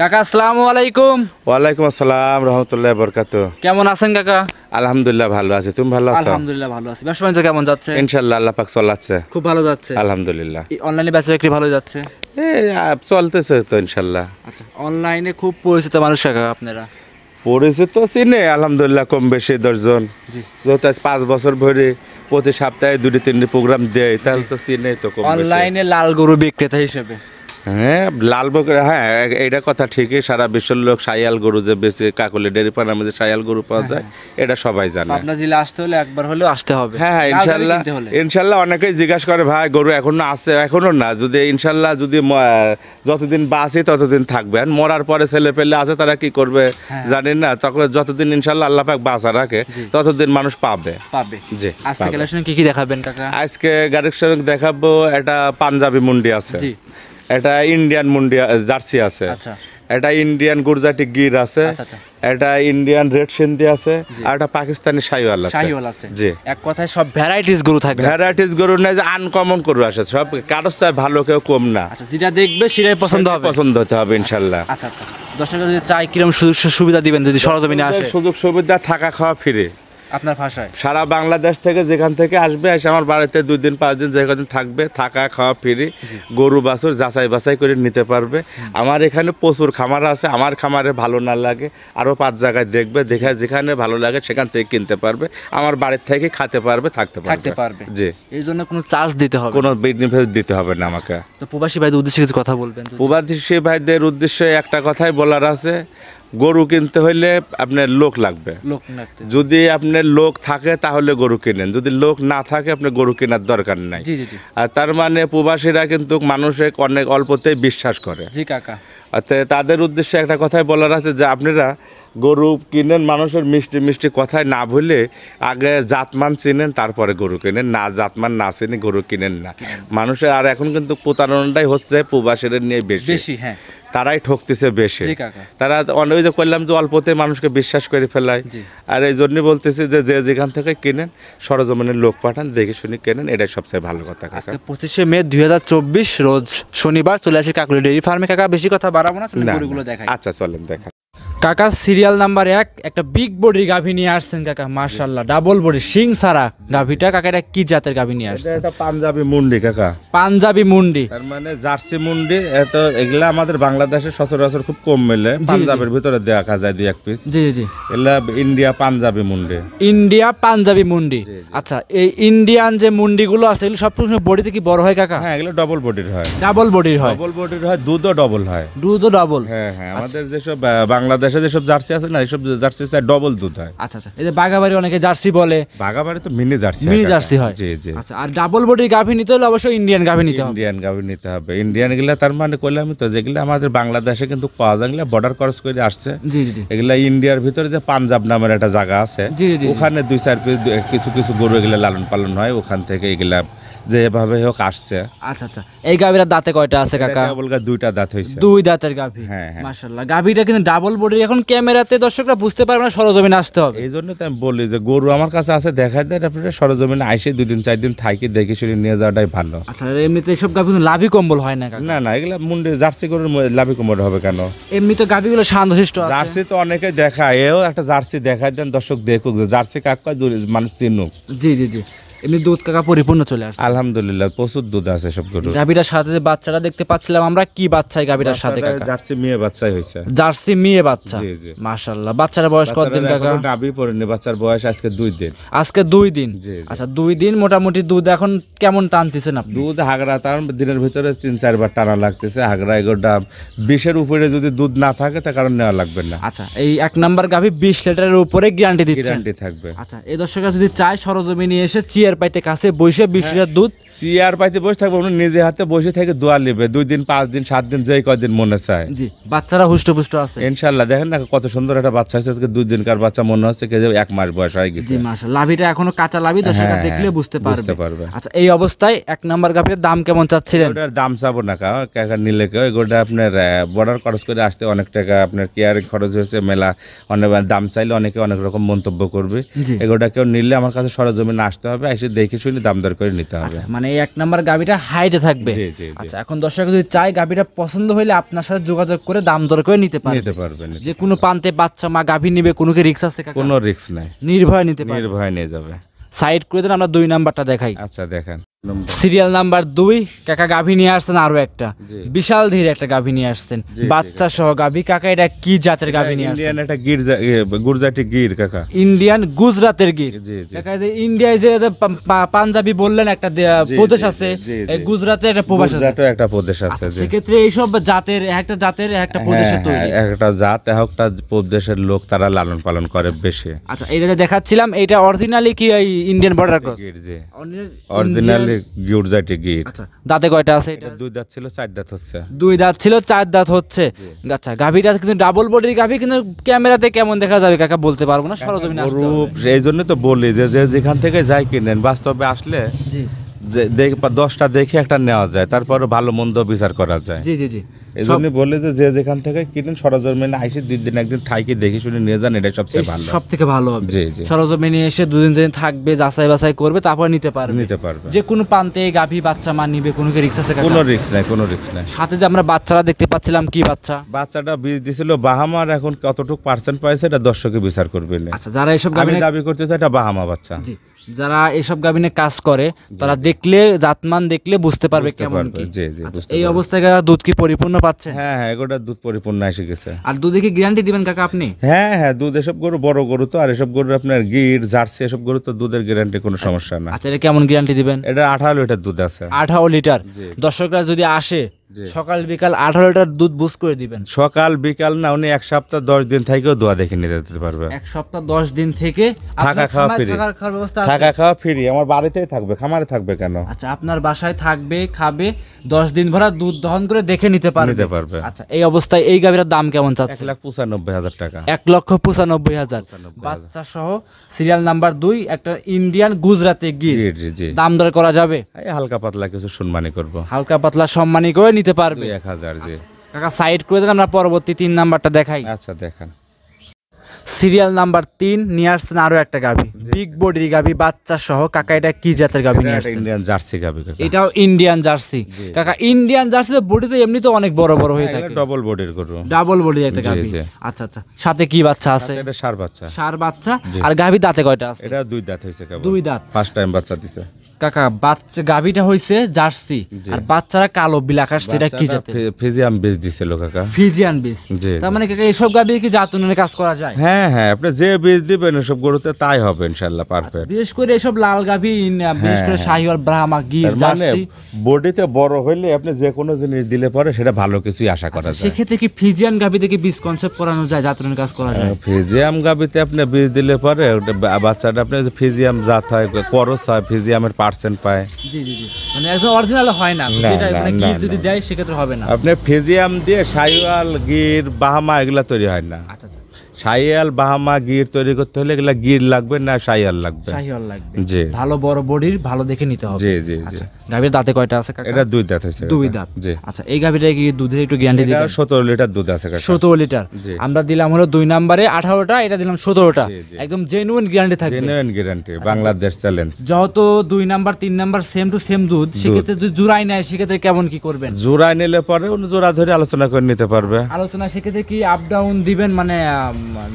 কাকা আসসালামু আলাইকুম। ওয়ালাইকুম আসসালাম রহমতুল্লাহ বরকাতুহ। কেমন আছেন কাকা? আলহামদুলিল্লাহ ভালো আছি, তুমি ভালো আছো? আলহামদুলিল্লাহ ভালো আছি। ব্যবসা বাণিজ্য কেমন যাচ্ছে? ইনশাআল্লাহ আল্লাহ পাক চলাচ্ছে, খুব ভালো যাচ্ছে আলহামদুলিল্লাহ। অনলাইনে বেচা বিক্রি ভালো যাচ্ছে? চলতেছে তো ইনশাআল্লাহ। আচ্ছা, অনলাইনে খুব পরিচিত মানুষ কাকা আপনারা? পরিচিত চিনে আলহামদুলিল্লাহ কম বেশি 10 জন। যেহেতু আজ 5 বছর ধরে প্রতি সপ্তাহে 2-3টি প্রোগ্রাম দেয়, তাহলে তো চিনে তো কম বেশি। অনলাইনে লাল গরু বিক্রেতা হিসেবে হ্যাঁ লাল বকরা, হ্যাঁ এইটা কথা ঠিকই। সারা বিশ্বের লোক শায়াল গরু যে বেশি কাকলি ডেয়ারি ফার্মের মধ্যে শায়াল গরু পাওয়া যায়, এটা সবাই জানে। আপনার জেলা আসতে হলে একবার হলেও আসতে হবে। হ্যাঁ ইনশাল্লাহ ইনশাল্লাহ। অনেকেই জিজ্ঞাসা করে ভাই গরু এখনো আছে, এখনো না, যদি ইনশাল্লাহ যদি যতদিন বাঁচি ততদিন থাকবে। আর মরার পরে ছেলে পেলে আছে, তারা কি করবে জানেন না। তখন যতদিন ইনশাল্লাহ আল্লাহ পাক বাঁচা রাখে ততদিন মানুষ পাবে। জি। আজকে কালেকশন কি কি দেখাবেন কাকা? আজকে কালেকশন দেখাবো, এটা পাঞ্জাবি মুন্ডি আছে, এটা ইন্ডিয়ান মুন্ডি জার্সি আছে, এটা ইন্ডিয়ান গুজরাটি গির আছে, এটা ইন্ডিয়ান রেড সিন্ধি আছে, আর এটা পাকিস্তানি শাহিওয়াল আছে। জি, এক কথায় সব ভ্যারাইটিস গরু থাকবে। ভ্যারাইটিস গরু নাই যে আনকমন গরু আসে, সব কারোর চাই ভালো, কেউ কম না। আচ্ছা, যেটা দেখবে সেটাই পছন্দ হতে হবে ইনশাআল্লাহ। আচ্ছা, দর্শকরা যদি চাই কিরকম সুযোগ সুবিধা দিবেন যদি সরজমিনে আসে? সুযোগ সুবিধা, থাকা খাওয়া ফ্রি আপনার ভাষায়। সারা বাংলাদেশ থেকে যেখান থেকে আসবে এসে আমার বাড়িতে 2 দিন 5 দিন যে কদিন থাকবে, থাকা খাওয়া ফ্রি। গরু বাছুর যাচাই বাছাই করে নিতে পারবে। আমার এখানে প্রচুর খামার আছে, আমার খামারে ভালো না লাগে আরও 5 জায়গায় দেখবে, দেখে যেখানে ভালো লাগে সেখান থেকে কিনতে পারবে, আমার বাড়ির থেকে খেতে পারবে, থাকতে পারবে। জি, এই জন্য কোনো চার্জ দিতে হবে? কোনো বেনিফিট দিতে হবে না আমাকে। তো প্রবাসী ভাইদের উদ্দেশ্যে কিছু কথা বলবেন? প্রবাসী ভাইদের উদ্দেশ্যে একটা কথাই বলার আছে, গরু কিনতে হইলে আপনার লোক লাগবে। যদি আপনার লোক থাকে তাহলে গরু কিনেন, যদি লোক না থাকে আপনার গরু কেনার দরকার নাই। আর তার মানে প্রবাসীরা কিন্তু মানুষের অনেক অল্পতেই বিশ্বাস করে। জি কাকা। তাদের উদ্দেশ্যে একটা কথাই বলার আছে যে আপনারা গরু কিনেন মানুষের মিষ্টি মিষ্টি কথায় না ভুলে আগে জাতমান চিনেন, তারপরে গরু কিনেন। না জাতমান না চিনে গরু কিনেন না। মানুষের আর এখন কিন্তু প্রতারণাটাই হচ্ছে প্রবাসীদের নিয়ে বেশি। হ্যাঁ, তারাই ঠকতেছে বেশি। তারা অনেক যে করলাম যে অল্পতে মানুষকে বিশ্বাস করে ফেলায়। আর এই জন্যই বলতেছি যে যেখান থেকে কিনেন সরজমিনের লোক পাঠান, দেখে শুনে কেনেন, এটাই সবচেয়ে ভালো কথা। 25শে মে 2024 রোজ শনিবার চলে আসি কাকলি ডেয়ারি ফার্মে। কাকা বেশি কথা বাড়াবো না, গরুগুলো দেখাই। আচ্ছা চলেন দেখা। কাকা সিরিয়াল নাম্বার 1 একটা বিগ বডির গাভী নিয়ে আসছেন কাকা, মাশাআল্লাহ ডাবল বডি শিং ছাড়া গাভীটা। কাকা এটা কি জাতের গাভী নিয়ে আসছেন? এটা পাঞ্জাবি মুন্ডি কাকা। পাঞ্জাবি মুন্ডি তার মানে জার্সি মুন্ডি। এত এগুলা আমাদের বাংলাদেশে সচরাচর খুব কম মেলে, পাঞ্জাবের ভিতরে দেখা যায় 2-1 পিস। জি এগুলা ইন্ডিয়া পাঞ্জাবি মুন্ডি। ইন্ডিয়া পাঞ্জাবি মুন্ডি। আচ্ছা, এই ইন্ডিয়ান যে মুন্ডিগুলো আছে এগুলো সব বডিতে কি বড় হয় কাকা? হ্যাঁ, এগুলো ডাবল বডির হয়। ডাবল বডির হয়, দুধও ডাবল হয়। দুধও ডাবল। হ্যাঁ, আমাদের যেসব বাংলাদেশে যেসব জার্সি আছে না, এইসব জার্সি ডবল দুধ হয়। আচ্ছা, এই যে বাগাবাড়ি অনেকে জার্সি বলে, বাগাবাড়ি তো মিনি জার্সি হয়। জি। আচ্ছা, আর ডাবল বডির গাভী নিতে হলে অবশ্যই ইন্ডিয়ান গাভী নিতে হবে। ইন্ডিয়ান গুলা তার মানে কইলাম তো, যেগুলো আমাদের বাংলাদেশে কিন্তু পাওয়া যায়, এগুলা বর্ডার ক্রস করে আসছে। জি। এগুলা ইন্ডিয়ার ভিতরে যে পাঞ্জাব নামের একটা জায়গা আছে, ওখানে 2-4 পিস কিছু গরু এগুলা লালন পালন হয়, ওখান থেকে এগুলা যেভাবে হোক আসছে। আচ্ছা, এই গাভীর দাঁতে কয়টা আছে কাকা? দুইটা দাঁত হইছে। 2 দাঁতের গাভী। হ্যাঁ, মাশাআল্লাহ। গাভীটা কিন্তু ডাবল বডির। এখন ক্যামেরাতে দর্শকরা বুঝতে পারবে না, সরজমিনে আসতে হবে। এই জন্য তো আমি বলি যে গরু আমার কাছে আছে, দেখাই দেন আপনারা, সরজমিনে আইসে 2 দিন 4 দিন থাকি দেখে শুনে নিয়ে যাওয়াটাই ভালো। আচ্ছা, এমনিতে এসব গাভী কিন্তু লাভি কম্বল হয় না কাকা? না, এগুলা মুন্ডি জার্সি গরুর লাভি কম্বল হবে কেন? এমনি তো গাভীগুলো শান্তশিষ্ট আছে। জার্সি তো অনেকে দেখায়, এও একটা জার্সি দেখাই দেন, দর্শক দেখুক যে জার্সি কাকা মানুষ চিনুক। জি। এমনি দুধ কাকা পরিপূর্ণ চলে আসছে? আলহামদুলিল্লাহ, প্রচুর দুধ আছে সব গরু। গাভীটার সাথে যে বাচ্চাটা দেখতে পাচ্ছিলাম আমরা, কি বাচ্চাই গাভীটার সাথে কাকা? জার্সি মেয়ে বাচ্চাই হইছে। জার্সি মেয়ে বাচ্চা। জি। মাশাআল্লাহ। বাচ্চার বয়স কতদিন কাকা? নাভি পড়েনি, বাচ্চার বয়স আজকে 2 দিন। আজকে 2 দিন। আচ্ছা, 2 দিন মোটামুটি দুধ এখন কেমন টানতেছেন আপনি? দুধ হাগরা তার দিনের ভিতরে 3-4 বার টানা লাগতেছে। হাগরা এগোটা 20-এর উপরে যদি দুধ না থাকে তার কারণ নেওয়া লাগবে না। আচ্ছা, এই 1 নাম্বার গাভী 20 লিটারের উপরে গ্যারান্টি দিচ্ছে? গ্যারান্টি থাকবে। আচ্ছা, এই দর্শকরা যদি চায় সরজমিনে এসে চেয়ার পাইতে কাছে বসে 20 লিটার দুধ, চেয়ার পাইতে বসে থাকবে, উনি নিজে হাতে বসে থেকে দোয়া নেবে 2 দিন 5 দিন 7 দিন যেই কদিন মনে চায়। জি, বাচ্চারা হুষ্টপুষ্ট আছে ইনশাআল্লাহ। দেখেন না কত সুন্দর একটা বাচ্চা হয়েছে, আজকে 2 দিনকার বাচ্চা, মনে হচ্ছে যে 1 মাস বয়স হয়ে গেছে। জি মাশাআল্লাহ। লাভিটা এখনো কাঁচা লাভি, দর্শকরা দেখলে বুঝতে পারবে। আচ্ছা, এই অবস্থায় 1 নাম্বার গাভীর দাম কেমন চাচ্ছিলেন? ওটার দাম চাবো না কাকা, নিলে কেউ এগুলোটা আপনার বর্ডার খরচ করে আসতে অনেক টাকা আপনার কেয়ারিং খরচ হয়েছে, মেলা অনেক দাম চাইলে অনেকে অনেক রকম মন্তব্য করবে। এগুলোটা কেউ নিলে আমার কাছে সরজমিনে আসতে হবে, এসে দেখে শুনে দাম দর করে নিতে হবে। আচ্ছা, মানে এই 1 নাম্বার গাভিটা হাইটে থাকবে। জি, জি, জি। আচ্ছা, এখন দর্শক যদি চাই গাভিটা পছন্দ হইলে আপনার সাথে যোগাযোগ করে দাম দর করে নিতে পারবেন। যে কোনো প্রান্তে বাচ্চা মা গাভি নিবে, কোনো কি রিস্ক আছে কাকা? কোনো রিস্ক নাই, নির্ভয় নিতে পারবে। নির্ভয় নিয়ে যাবে। সাইড করে দেন, আমরা 2 নাম্বারটা দেখাই। আচ্ছা দেখেন, সিরিয়াল নাম্বার 2 কাকা গাভি নিয়ে আসছেন আরো একটা জি। বিশাল ধীর একটা গাভি নিয়ে আসছেন, জি, বাচ্চা সহ গাভি। কাকা এটা কি জাতের গাভি নিয়ে আসছেন? ইন্ডিয়ান একটা গির গুজরাটি গির কাকা। ইন্ডিয়ান গুজরাতের গির। জি, জি। কাকা যে ইন্ডিয়ায় যে পাঞ্জাবি বললেন একটা প্রদেশ আছে, জি, জি। এই গুজরাতে একটা প্রদেশ আছে। গুজরাটও একটা প্রদেশ আছে। আচ্ছা, জি। সেক্ষেত্রে এইসব জাতের একটা প্রদেশে হ্যাঁ, তৈরি। একটা জাত একটা প্রদেশের লোক তারা লালন পালন করে বেশি। আচ্ছা, এটা যে দেখাচ্ছিলাম এটা অরিজিনালি কি এই ইন্ডিয়ান বর্ডার ক্রস? গির, জি। অরিজিনালি গুজরাটি গির। আচ্ছা, দাঁতে কয়টা আছে এটা? এটা 2 দাঁত ছিল, 4 দাঁত হচ্ছে। 2 দাঁত ছিল, 4 দাঁত হচ্ছে। আচ্ছা, গাভীটা কিন্তু ডাবল বডির গাভী, কিন্তু ক্যামেরাতে কেমন দেখা যাবে কাকা বলতে পারবো না, সরজমিনে আসতে হবে। এই জন্য তো বলি যে যেখান থেকে যাই কিনেন, বাস্তবে আসলে জি 10টা দেখে একটা নেওয়া যায়, তারপরে ভালো মন্দ বিচার করা যায়। জি জি জি। এই জন্য বলে যে যেখান থেকে কিনেন সরজমিনে আইসে 2 দিন একদিন থাকি দেখে শুনে নিয়ে যান, এটা সবচেয়ে ভালো। সব থেকে ভালো হবে। জি, জি। সরজমিনে এসে 2 দিন যেদিন থাকবে, যাচাই বাছাই করবে, তারপর নিতে পারবে। যে কোনো প্রান্তে গাভী বাচ্চা মা নিবে, কোনো কি রিস্ক আছে কাকা? কোনো রিস্ক নাই, কোনো রিস্ক নাই। সাথে যে আমরা বাচ্চারা দেখতে পাচ্ছিলাম, কি বাচ্চা? বাচ্চাটা বীজ দিছিল বাহামার, এখন কতটুকু পার্সেন্ট পাইছে এটা দর্শকে বিচার করবে না। আচ্ছা, যারা এসব আমি গাভী দাবি করতে চাই এটা বাহামা বাচ্চা। জি, যারা এসব গাভিনে কাজ করে তারা দেখলে, জাতমান দেখলে বুঝতে পারবে কেমন কি। জি, জি, আচ্ছা, বুঝতে এই পারবে। অবস্থায় কাকা দুধ কি পরিপূর্ণ পাচ্ছে? হ্যাঁ, হ্যাঁ, এগোটা দুধ পরিপূর্ণ এসে গেছে। আর দুধে কি গ্যারান্টি দিবেন কাকা আপনি? হ্যাঁ, হ্যাঁ, দুধ এসব গরু বড় গরু তো, আর এসব গরু আপনার গির জার্সি এসব গরু তো দুধের গ্যারান্টি কোনো সমস্যা না। আচ্ছা, এটা কেমন গ্যারান্টি দিবেন? এটা 18 লিটার দুধ আছে। 18 লিটার। জি। দর্শকরা যদি আসে জি। সকাল বিকাল 18 লিটার দুধ বুঝ করে দিবেন। সকাল বিকাল না, উনি 1 সপ্তাহ 10 দিন থেকেও দোয়া দেখে নিতে যেতে পারবে। 1 সপ্তাহ 10 দিন থেকে থাকা আপনার খাওয়া খামার free। থাকার খাওয়ার ব্যবস্থা আছে? থাকা খাওয়া ফ্রি, আমার বাড়িতেই থাকবে, খামারে থাকবে কেন? আচ্ছা, আপনার বাসায় থাকবে, খাবে, 10 দিন ভরা দুধ দহন করে দেখে নিতে পারবে। আচ্ছা, এই অবস্থায় এই গাভীর দাম কেমন চাচ্ছে? 1,95,000 টাকা। 1,95,000। বাচ্চা সহ সিরিয়াল নাম্বার 2 একটা ইন্ডিয়ান গুজরাতে গির। জি, জি। দাম দর করা যাবে? এই হালকা পাতলা কিছু সম্মানী করব। হালকা পাতলা সম্মানী করে নিতে পারবে। 2-1,000। জি কাকা, সাইড করে দেন, আমরা পরবর্তী 3 নাম্বারটা দেখাই। আচ্ছা দেখেন, সিরিয়াল নাম্বার 3 নিয়ে আসছেন আরো একটা গাভী, বিগ বডির গাভী, বাচ্চা সহ। কাকা, এটা কি জাতের গাভী নিয়ে আসছেন? ইন্ডিয়ান জার্সি গাবি। এটাও ইন্ডিয়ান জার্সি। কাকা, ইন্ডিয়ান জার্সি তো বডি তো এমনি তো অনেক বড় বড় হয়ে থাকে, ডবল বডির গরু। ডাবল বডি একটা জি, গাভী। জি। আচ্ছা আচ্ছা, সাথে কি বাচ্চা আছে? এটা ষাঁড় বাচ্চা। ষাঁড় বাচ্চা। আর গাভী দাঁতে কয়টা আছে? এটা 2 দাঁত হয়েছে কেবল। 2 দাঁত। ফার্স্ট টাইম বাচ্চা দিছে। কাকা, বাচ্চা গাভীটা হইছে জার্সি, জি। আর বাচ্চারা কালো বিলাক আসছে, এটা কি জাতের? ফিজিয়াম বীজ দিছিল কাকা। ফিজিয়ান বীজ। জি। তার মানে কাকা, এসব গাভী কি জাতনের কাজ করা যায়? হ্যাঁ, হ্যাঁ, আপনি যে বীজ দিবেন সব গরুতে তাই হবে ইনশাআল্লাহ, পারফেক্ট। বিশেষ করে এসব লাল গাভী, বিশেষ করে শাহিওয়াল, ব্রাহ্মা, গির, তার মানে জার্সি। বডিতে বড় হইলে আপনি যে কোনো জিনিস দিলে পরে সেটা ভালো কিছুই আশা করা যায়। সেক্ষেত্রে কি ফিজিয়ান গাভী থেকে বীজ কনসেপ্ট করানো যায়, জাতনের কাজ করা যায়? ফিজিয়াম গাবিতে আপনি বীজ দিলে পরে ওটা বাচ্চাটা আপনি ফিজিয়াম জাত হয়, করস হয়, ফিজিয়ামের পার্সেন্ট পায়। জি জি জি, মানে একদম অরিজিনাল হয় না, না, যেটা না, মানে না, গির যদি না। দেয় সেক্ষেত্রে হবে না। আপনি ফিজিয়াম দিয়ে শাহিওয়াল, গির, বাহামা এগুলা তৈরি হয় না। আচ্ছা আচ্ছা, শাহিয়াল, বাহামা, গির তৈরি করতে হলে এগুলা গির লাগবে না শাহিয়াল লাগবে। শাহিওয়াল লাগবে। জি। ভালো বড় বডির, ভালো দেখে নিতে হবে। জি, জি, জি। আচ্ছা, গাভীর দাঁতে কয়টা আছে কাকা? এটা 2 দাঁত হয়েছে। 2 দাঁত। জি। আচ্ছা, এই গাভীটা কি দুধের একটু গ্যারান্টি এটা দিবেন? 17 লিটার দুধ আছে কাকা। 17 লিটার। জি। আমরা দিলাম হলো 2 নম্বরে 18টা, এটা দিলাম 17টা। জি, জি। একদম জেনুইন গ্যারান্টি থাকবে। Genuine guarantee, Bangladesh challenge. যেহেতু 2 number 3 number same to same দুধ, সেক্ষেত্রে যদি জোড়াই নেয় সেক্ষেত্রে কেমন কি করবেন? জোড়ায় নিলে পরে অন্য জোড়া ধরে আলোচনা করে নিতে পারবে। আলোচনা সেক্ষেত্রে কি আপ ডাউন দিবেন, মানে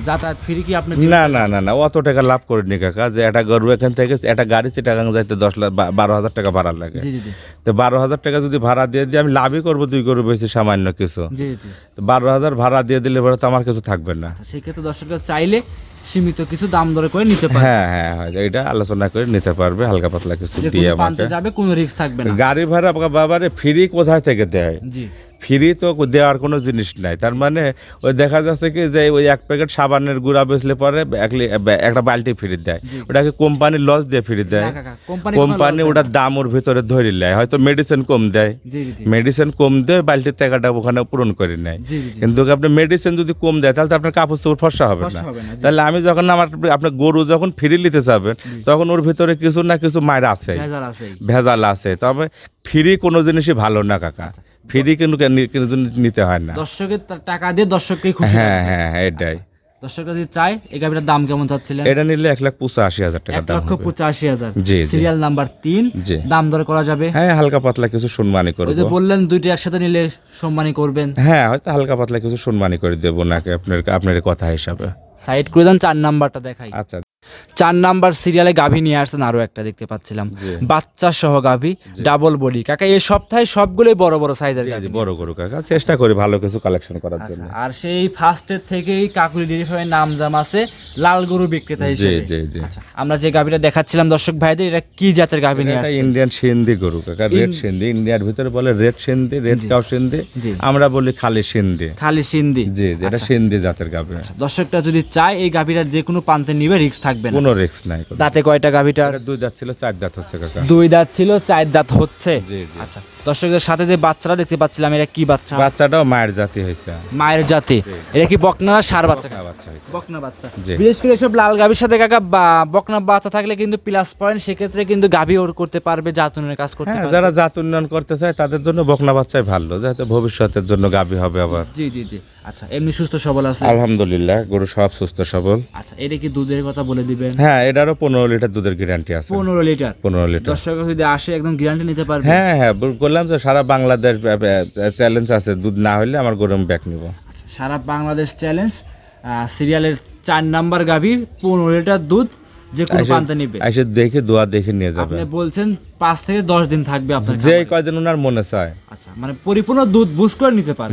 যাতায়াত ফ্রি কি আপনি দিবেন? না, না, না, না, অত টাকা লাভ করিনি কাকা। যে একটা গরু এখান থেকে একটা গাড়ি চিটাগাং যাইতে 12,000 টাকা ভাড়া লাগে। জি জি জি। তো 12,000 টাকা যদি ভাড়া দিয়ে আমি লাভই করবো 2 গরু বেশি সামান্য কিছু। জি জি। তো 12,000 ভাড়া দিয়ে দিলে পরে তো আমার কিছু থাকবে না। আচ্ছা, সেক্ষেত্রে দর্শকরা চাইলে সীমিত কিছু দাম দরে করে নিতে পারে। হ্যাঁ, হ্যাঁ, হ্যাঁ, এটা আলোচনা করে নিতে পারবে, হালকা পাতলা কিছু যে দিয়ে কোনো প্রান্তে আমাকে। যাবে, কোনো রিস্ক থাকবে না। গাড়ি ভাড়া বাবারে ফ্রি কোথায় থেকে দেয়? জি। ফ্রি তো দেওয়ার কোনো জিনিস নাই। তার মানে ওই দেখা যাচ্ছে কি যে ওই 1 প্যাকেট সাবানের গুঁড়া বেচলে পরে একটা বালতি ফ্রি দেয়, ওটাকে কোম্পানি লস দিয়ে ফ্রি দেয়। না কাকা, কোম্পানি কোম্পানি ওটার দাম ওর ভিতরে ধরে নেয়, হয়তো মেডিসিন কম দেয়, জি জি জি। মেডিসিন কম দিয়ে বালতির টাকাটা ওখানে পূরণ করে নেয়। জি জি জি। কিন্তু আপনি মেডিসিন যদি কম দেয় তাহলে তো আপনার কাপড় চোপড় ফর্সা হবে না। ফর্সা হবে না, জি। তাহলে আমি যখন আপনার গরু যখন ফ্রি নিতে যাবেন তখন ওর ভিতরে কিছু না কিছু মায়ের আছে, ভেজাল আছে। ভেজাল আছে। তবে ফ্রি কোনো জিনিসই ভালো না কাকা, ফ্রি কিন্তু নিতে হয় না। দর্শকের টাকা দিয়ে দর্শককে খুশি হ্যাঁ, করতে হবে। হ্যাঁ, এটাই। দর্শক যদি চাই এই গাভিটার দাম কেমন চাচ্ছিলেন? এটা নিলে 1,85,000 টাকা দাম হবে। 1,85,000। জি, জি। Serial number 3। জি। দাম দর করা যাবে? হ্যাঁ, হালকা পাতলা কিছু সম্মানী করব। ওই যে বললেন দুইটা একসাথে নিলে সম্মানী করবেন। হ্যাঁ, হয়তো হালকা পাতলা কিছু সম্মানী করে দেবো নাকি আপনার কথা হিসাবে। সাইড করে দেন, 4 নাম্বারটা দেখাই। আচ্ছা। 4 নাম্বার সিরিয়ালে গাভী নিয়ে আসছেন আরো একটা, দেখতে পাচ্ছিলাম জি। বাচ্চা সহ গাভী, ডাবল বডি। কাকা এই সপ্তাহে সবগুলোই বড় বড় সাইজের গাভী। বড় গরু কাকা, চেষ্টা করি ভালো কিছু কালেকশন করার জন্য। আর সেই ফার্স্টের থেকেই কাকুলি ডেইরি ফার্মের নামজাম আছে লাল গরু বিক্রেতা হিসেবে। জি, জি। আচ্ছা, আমরা যে গাভীটা দেখাচ্ছিলাম দর্শক ভাইদের, এটা কি জাতের গাভী নিয়ে এটা আসছেন? ইন্ডিয়ান সিন্ধি গরু কাকা, রেড সিন্ধি। ইন্ডিয়ার ভিতরে বলে red Sindhi, red cow Sindhi. জি। আমরা বলি খালি সিন্ধি। খালি সিন্ধি। জি, এটা সিন্ধি জাতের গাভী। দর্শকটা যদি চায় এই গাভীটা যে কোনো প্রান্তে নিবে, রিস্ক থাকবে না। কোনো রিস্ক নাই। দাঁতে কয়টা গাভীটা? এটা 2 দাঁত ছিল, 4 দাঁত হচ্ছে কাকা। 2 দাঁত ছিল, 4 দাঁত হচ্ছে। জি, জি। আচ্ছা, দর্শকদের সাথে যে বাচ্চারা দেখতে পাচ্ছিলাম, এটা কি বাচ্চা? বাচ্চাটাও মায়ের জাতি হয়েছে। মায়ের জাতি। এটা কি বকনা না ষাঁড় বাচ্চা? বাচ্চা হয়েছে। বকনা বাচ্চা। জি। বিশেষ করে এসব লাল গাভীর সাথে কাকা বকনা বাচ্চা থাকলে কিন্তু প্লাস পয়েন্ট, সেক্ষেত্রে কিন্তু গাভী ওর করতে পারবে, জাতুনের কাজ করতে হ্যাঁ, পারবে। যারা জাত উন্নয়ন করতে চায় তাদের জন্য বকনা বাচ্চাই ভালো, যাতে ভবিষ্যতের জন্য গাভী হবে আবার। জি জি জি। আচ্ছা, এমনি সুস্থ সবল আছে? আলহামদুলিল্লাহ, গরু সব সুস্থ সবল। আচ্ছা, এটা কি দুধের কথা বলে দিবেন? হ্যাঁ, এটারও 15 লিটার দুধের গ্যারান্টি আছে। 15 লিটার? 15 লিটার। দর্শক যদি আসে একদম গ্যারান্টি নিতে পারবে? হ্যাঁ, বললাম তো সারা বাংলাদেশ চ্যালেঞ্জ আছে, দুধ না হলে আমার গরু ব্যাক নিব। আচ্ছা, সারা বাংলাদেশ চ্যালেঞ্জ। সিরিয়ালের 4 নাম্বার গাভী, 15 লিটার দুধ, যে কোনো প্রান্তে নিবে। এসে দেখে দোয়া দেখে নিয়ে যাবে। আপনি বলছেন 5 থেকে 10 দিন থাকবে আপনার যে খামারে। কয়দিন ওনার মনে চায় আচ্ছা, মানে পরিপূর্ণ দুধ বুঝ করে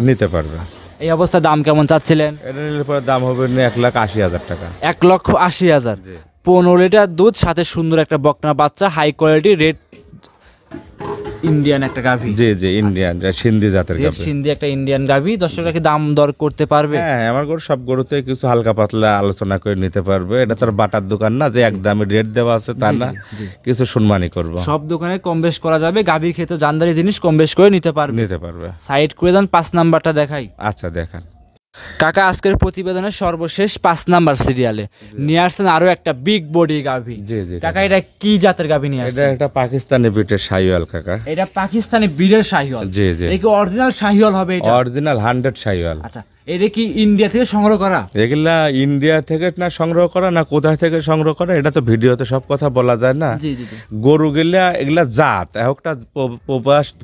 নিতে পারবে। এই অবস্থায় দাম কেমন চাচ্ছিলেন? এটা নিলে পরে দাম হবে 1,80,000 টাকা। 1,80,000। 15 লিটার দুধ, সাথে সুন্দর একটা বকনা বাচ্চা, হাই কোয়ালিটি রেড ইন্ডিয়ান একটা গাভী। জি জি, ইন্ডিয়ান সিন্ধি জাতের রেড গাভী। সিন্ধি একটা ইন্ডিয়ান গাভী। দর্শকরা কি দাম দর করতে পারবে? হ্যাঁ, আমার গরু সব গরুতে কিছু হালকা পাতলা আলোচনা করে নিতে পারবে। এটা তো আর বাটার দোকান না যে একদমই রেট দেওয়া আছে তা না, কিছু সম্মানই করব। সব দোকানে কম বেশ করা যাবে, গাভী খেতে জানদারি জিনিস কম বেশ করে নিতে পারবে। সাইড করে দেন, 5 নাম্বারটা দেখাই। আচ্ছা, দেখান কাকা। আজকের প্রতিবেদনের সর্বশেষ 5 নাম্বার সিরিয়ালে নিয়ে আসছেন আরো একটা বিগ বডি গাভী। জি জি কাকা, এটা কি জাতের গাভী নিয়ে এটা আসছেন? একটা পাকিস্তানি বিটের শাহিওয়াল কাকা। এটা পাকিস্তানি ব্রিডের শাহিওয়াল? জি জি, এটা কি অরিজিনাল শাহিওয়াল হবে এটা? অরিজিনাল 100 শাহিওয়াল। আচ্ছা, এটা কি ইন্ডিয়া থেকে সংগ্রহ করা? এগুলা ইন্ডিয়া থেকে না সংগ্রহ করা না কোথা থেকে সংগ্রহ করা, এটা তো ভিডিওতে সব কথা বলা যায় না। জি জি জি। গরু গেলা এগুলা জাত, একটা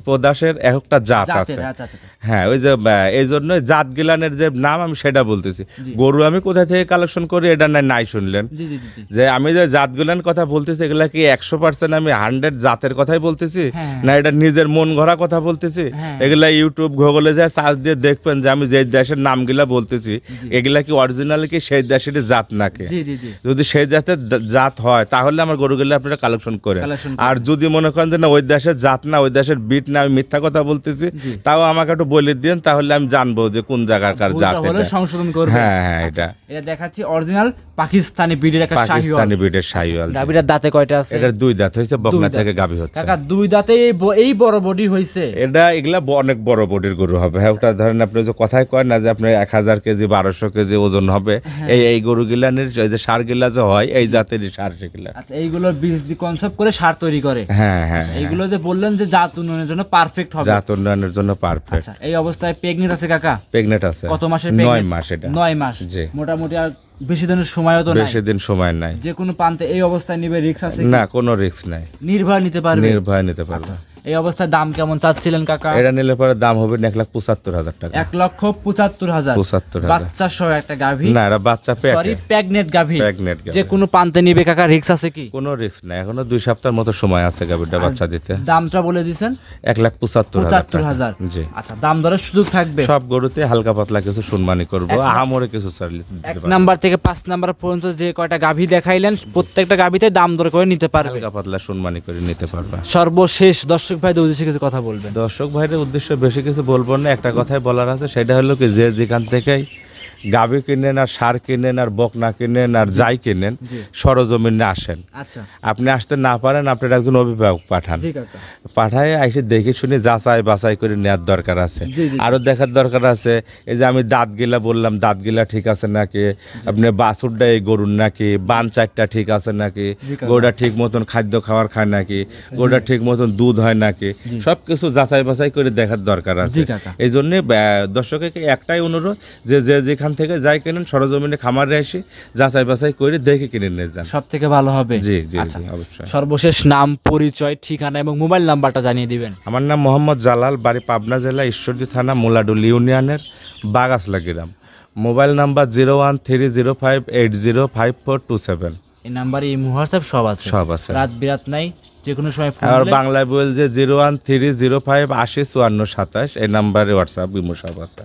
প্রবাসের একটা জাত আছে। আচ্ছা আচ্ছা। হ্যাঁ, ওই যে এই জন্য জাত গিলানের যে নাম আমি সেটা বলতেছি। গরু আমি কোথা থেকে কালেকশন করি এটা নাই শুনলেন। জি জি জি। যে আমি যে জাত গিলান কথা বলতেছি, এগুলা কি 100% আমি 100 জাতের কথাই বলতেছি না এটা নিজের মন গড়া কথা বলতেছি? এগুলা ইউটিউব গুগলে যায় সার্চ দিয়ে দেখবেন যে আমি যে দেশের নামগুলা বলতেছি এগুলা কি অরিজিনাল কি সেই দেশের জাত নাকি। যদি সেই দেশের জাত হয় তাহলে আমার গরুগুলো আপনারা কালেকশন করেন। আর যদি মনে করেন যে না ওই দেশের জাত না, ওই দেশের বিট না, আমি মিথ্যা কথা বলতেছি, তাও আমাকে একটু বলে দিন, তাহলে আমি জানবো যে কোন জায়গাকার জাত এটা। সংশোধন করব। হ্যাঁ হ্যাঁ, এটা দেখাচ্ছি অরিজিনাল পাকিস্তানি ব্রিডের একটা শাহিওয়াল। পাকিস্তানি ব্রিডের শাহিওয়াল। গাভীর দাঁতে কয়টা আছে? এটা 2 দাঁত হইছে, বকনা থেকে গাভী হচ্ছে। কাকা 2 দাঁতে এই বড় বডি হইছে? এটা এগুলা অনেক বড় বডির গরু হবে। হ্যাঁ, ওটা ধরেন আপনি যে কথাই কয় না যে আপনার 1000 কেজি 1200 কেজি ওজন হবে, এই গরু গিলানের যে সার গিলা যে হয় এই জাতেরই সার সেগুলা। আচ্ছা, এইগুলোর বীজ দি কনসেপ্ট করে সার তৈরি করে? হ্যাঁ হ্যাঁ, এইগুলো যে বললেন যে জাত উন্নয়নের জন্য পারফেক্ট হবে। জাত উন্নয়নের জন্য পারফেক্ট। আচ্ছা, এই অবস্থায় প্রেগনেন্ট আছে কাকা? প্রেগনেন্ট আছে। কত মাসের? 9 মাস। এটা 9 মাস। জি। মোটামুটি আর বেশি দিনের সময়ও তো নাই। বেশি দিন সময় নাই। যে কোনো প্রান্তে এই অবস্থায় নিবে, রিস্ক আছে না? কোনো রিস্ক নাই, নির্ভয় নিতে পারবে। নির্ভয় নিতে পারবে। এই অবস্থায় দাম কেমন চাচ্ছিলেন কাকা? এটা নিলে পরে দাম হবে 1,75,000 টাকা। 1,75,000। 75,000 বাচ্চা সহ একটা গাভী? না, এটা বাচ্চা সরি, প্রেগনেন্ট গাভী। প্রেগনেন্ট গাভী। যে কোনো প্রান্তে নিবে কাকা, রিস্ক আছে কি? কোনো রিস্ক নাই, এখনো 2 সপ্তাহের মতো সময় আছে গাভীটা বাচ্চা দিতে। দামটা বলে দিবেন? 1,75,000 জি। আচ্ছা, দাম দরের সুযোগ থাকবে? সব গরুতে হালকা পাতলা কিছু সম্মানী করব, আহামরে কিছু সার্ভিস দিতে 1 পারবো। নাম্বার থেকে 5 নাম্বার পর্যন্ত যে কয়টা গাভী দেখাইলেন প্রত্যেকটা গাভীতে দাম দর করে নিতে পারবে, হালকা পাতলা সম্মানী করে নিতে পারবে। সর্বশেষ দর্শক ভাইদের উদ্দেশ্যে কিছু কথা বলবেন? দর্শক ভাইদের উদ্দেশ্যে বেশি কিছু বলবো না, একটা কথাই বলার আছে, সেটা হলো কি যে যেখান থেকেই গাভী কিনেন আর সার কিনেন আর বকনা কিনেন আর যাই কিনেন, সরজমিনে আসেন। আচ্ছা, আপনি আসতে না পারেন আপনার একজন অভিভাবক পাঠান, জি কাকা। পাঠায় এসে দেখে শুনে যাচাই বাছাই করে নেওয়ার দরকার আছে। আরো দেখার দরকার আছে এই যে আমি দাঁত গিলা বললাম, দাঁত গিলা ঠিক আছে নাকি, আপনি বাছুরটা এই গরুর নাকি, বান চারটা ঠিক আছে নাকি, গরুটা ঠিক মতন খাদ্য খাওয়ার খায় নাকি, গরুটা ঠিক মতন দুধ হয় নাকি, সবকিছু যাচাই বাছাই করে দেখার দরকার আছে। এই জন্য দর্শককে একটাই অনুরোধ যে যেখান যেখান থেকে যাই কিনেন সরজমিনে খামারে এসে যাচাই বাছাই করে দেখে কিনে নিয়ে যান। সব থেকে ভালো হবে। জি জি আচ্ছা, জি অবশ্যই। সর্বশেষ নাম, পরিচয়, ঠিকানা এবং মোবাইল নাম্বারটা জানিয়ে দিবেন। আমার নাম মোহাম্মদ জালাল, বাড়ি পাবনা জেলা ঈশ্বরদী থানা মুলাডুল ইউনিয়নের বাগাসলা গ্রাম। Mobile number 01305805427। এই নাম্বারে এই হোয়াটসঅ্যাপ সব আছে। সব আছে। রাত বিরাত নাই, যে কোনো সময় ফোন আর দিলে। বাংলায় বল যে 01305805427, এই নাম্বারে হোয়াটসঅ্যাপ ইমো সব আছে।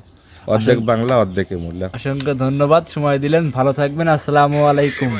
অর্ধেক বাংলা অর্ধেক ইমো। অসংখ্য ধন্যবাদ, সময় দিলেন, ভালো থাকবেন, আসসালামু আলাইকুম।